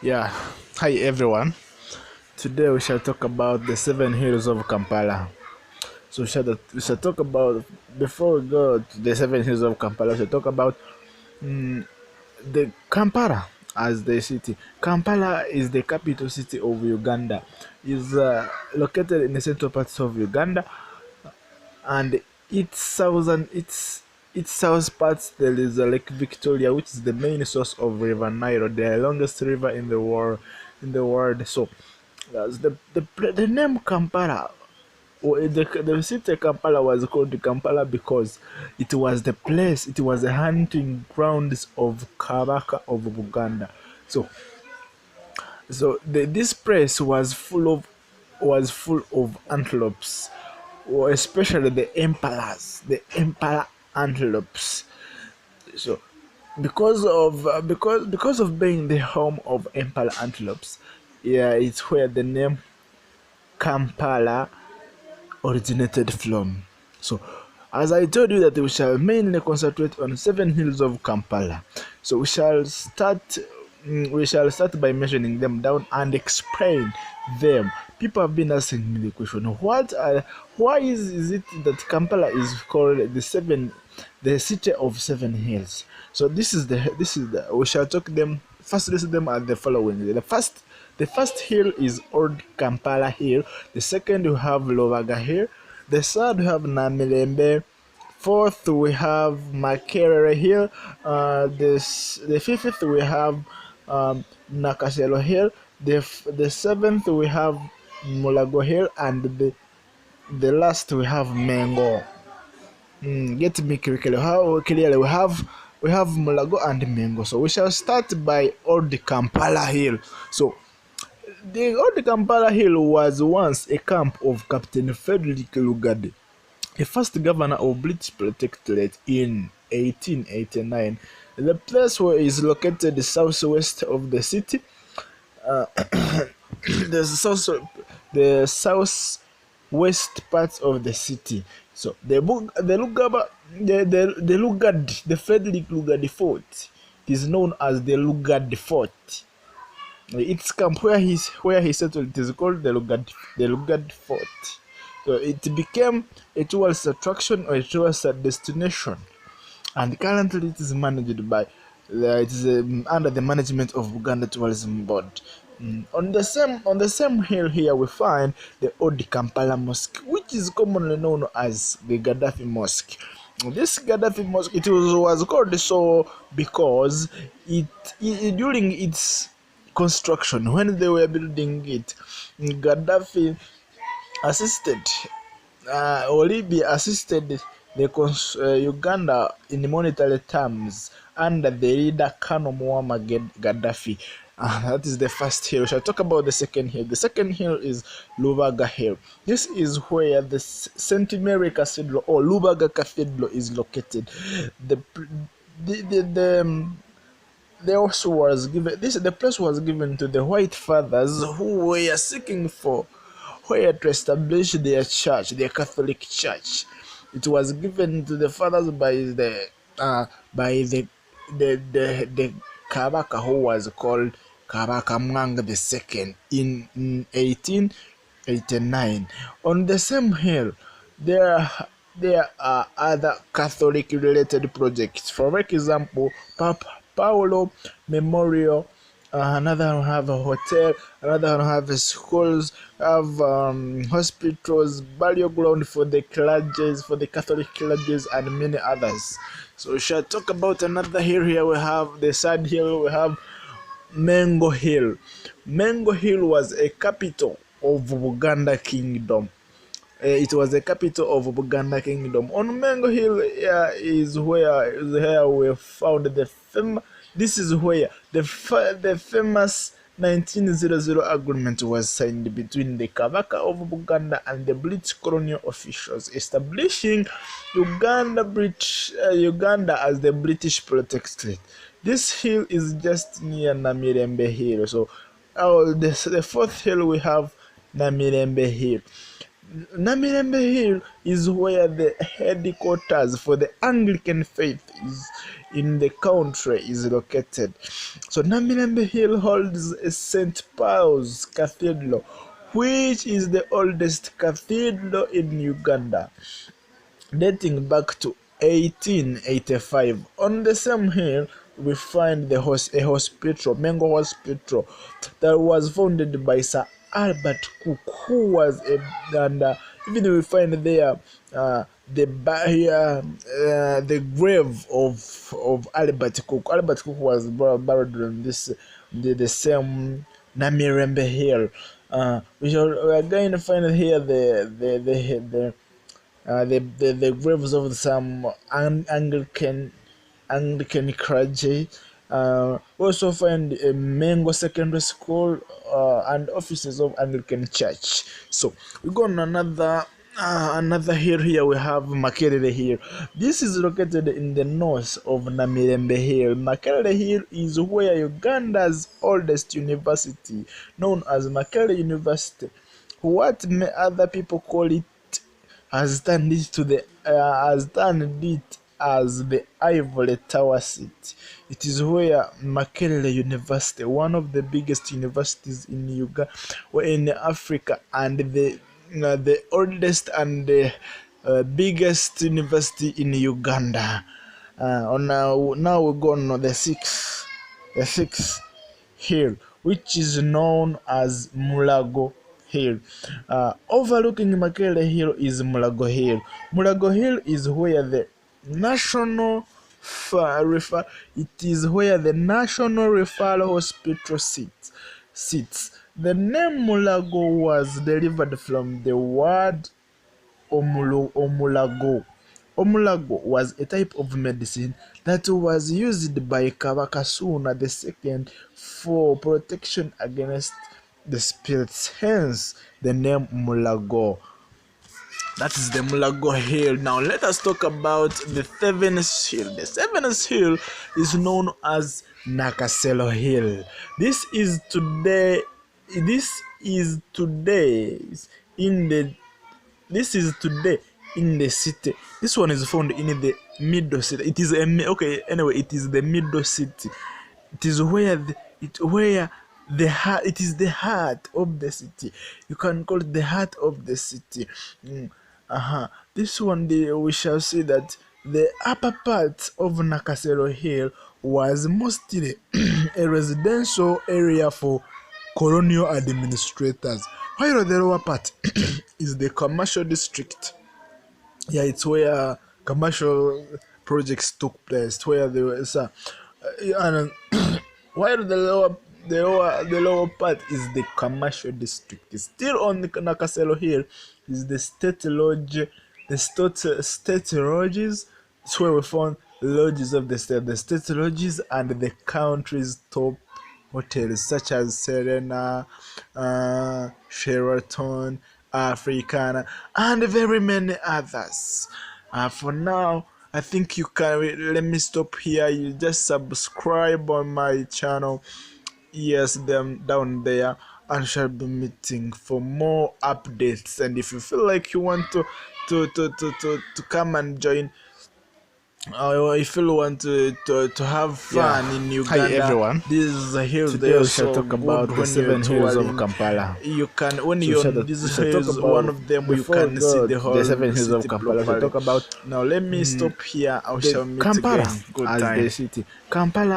Yeah, hi everyone. Today we shall talk about the seven hills of Kampala. So we shall talk about before we go to the seven hills of Kampala. We shall talk about the Kampala as the city. Kampala is the capital city of Uganda. Is located in the central parts of Uganda, and its south parts there is Lake Victoria, which is the main source of River Nile, the longest river in the world. So the name Kampala, or the city Kampala was called Kampala because it was the hunting grounds of Kabaka of Buganda. This place was full of antelopes, or especially the emperor antelopes. So because of being the home of emperor antelopes, yeah, it's where the name Kampala originated from. So, as I told you that we shall mainly concentrate on seven hills of Kampala. So we shall start by mentioning them down and explain them. People have been asking me the question: why is it that Kampala is called the city of seven hills? So this is the we shall talk them first. List them are the following. The first hill is Old Kampala Hill. The second we have Lovaga Hill. The third we have Namilembe. Fourth we have Makerere Hill. The fifth we have Nakasero Hill. The seventh we have Mulago Hill, and the last we have Mengo. Get me clearly. How clearly we have Mulago and Mengo. So we shall start by Old Kampala Hill. So the Old Kampala Hill was once a camp of Captain Frederick Lugard, the first governor of British Protectorate in 1889. The place where is located southwest of the city. Uh, the south the southwest part of the city. So the Lugard, the Frederick Lugard Fort is known as the Lugard Fort. Its camp where he settled, it is called the Lugard Fort. So it became a tourist attraction or a tourist destination, and currently it is managed by under the management of Uganda Tourism Board. On the same hill here we find the Old Kampala Mosque, which is commonly known as the Gaddafi Mosque. This Gaddafi Mosque, it was called so because during its construction, when they were building it, Gaddafi assisted or Libya assisted Uganda in monetary terms under the leader Colonel Muammar Gaddafi. That is the first hill. We shall talk about the second hill. The second hill is Lubaga Hill. This is where the St. Mary Cathedral or Lubaga Cathedral is located. The the the, the um, the also was given this the place was given to the white fathers who were seeking for where to establish their church, their Catholic church. It was given to the fathers by the Kabaka who was called Kabaka Mwanga II in 1889. On the same hill, there there are other Catholic related projects. For example, Papa Paolo Memorial. Another one have a hotel, another one have schools, have hospitals, burial ground for the clergies, for the Catholic clergies, and many others. So we shall talk about another hill here. We have the third hill. We have Mengo Hill. Mengo Hill was a capital of Buganda Kingdom. It was the capital of Buganda Kingdom. On Mengo Hill is where we found this is where the famous 1900 agreement was signed between the Kabaka of Buganda and the British colonial officials, establishing Uganda as the British protectorate. This hill is just near Namirembe Hill. So, the fourth hill we have Namirembe Hill. Namirembe Hill is where the headquarters for the Anglican faith in the country is located. So Namirembe Hill holds a St. Paul's Cathedral, which is the oldest cathedral in Uganda, dating back to 1885. On the same hill, we find a hospital, Mengo Hospital, that was founded by Sir Albert Cook, who was and even we find there the grave of Albert Cook. Albert Cook was buried on the same Namirembe Hill. We are going to find here the graves of some Anglican clergy. We also find a Mengo Secondary School and offices of Anglican Church. So we go on another hill here. We have Makerere Hill. This is located in the north of Namirembe Hill. Makerere Hill is where Uganda's oldest university, known as Makerere University, what may other people call it, has turned it as the Ivory Tower seat. It is where Makerere University, one of the biggest universities in Uganda, in Africa, and the oldest and the biggest university in Uganda. Now we go on the sixth hill, which is known as Mulago Hill. Overlooking Makerere Hill is Mulago Hill. Mulago Hill is where the National Referral Hospital sits. The name Mulago was derived from the word omulago. Omulago was a type of medicine that was used by Kabaka Suna II for protection against the spirits, hence the name Mulago. That is the Mulago Hill. Now let us talk about the seventh hill. The seventh hill is known as Nakasero Hill. This is today in the city. This one is found in the middle city. It is the middle city. It is it is the heart of the city. You can call it the heart of the city. This one, we shall see that the upper part of Nakasero Hill was mostly a residential area for colonial administrators, while the lower part is the commercial district. Yeah, it's where commercial projects took place, where there was and while the lower part is the commercial district. Still on the Nakasero Hill is the state lodge. The state lodges. It's where we found lodges of the state lodges, and the country's top hotels such as Serena, Sheraton, Africana, and very many others. For now, I think you can let me stop here. You just subscribe on my channel. Yes, them down there, and shall be meeting for more updates. And if you feel like you want to come and join, if you want to have fun in Uganda, hi everyone. This is a hill. Today we shall talk about the 7 hills of Kampala. You can, when you're on these hills, one of them you can see the whole the 7 hills of Kampala. We'll talk about. Now let me stop here. I shall meet Kampala again. Good as time. the city. Kampala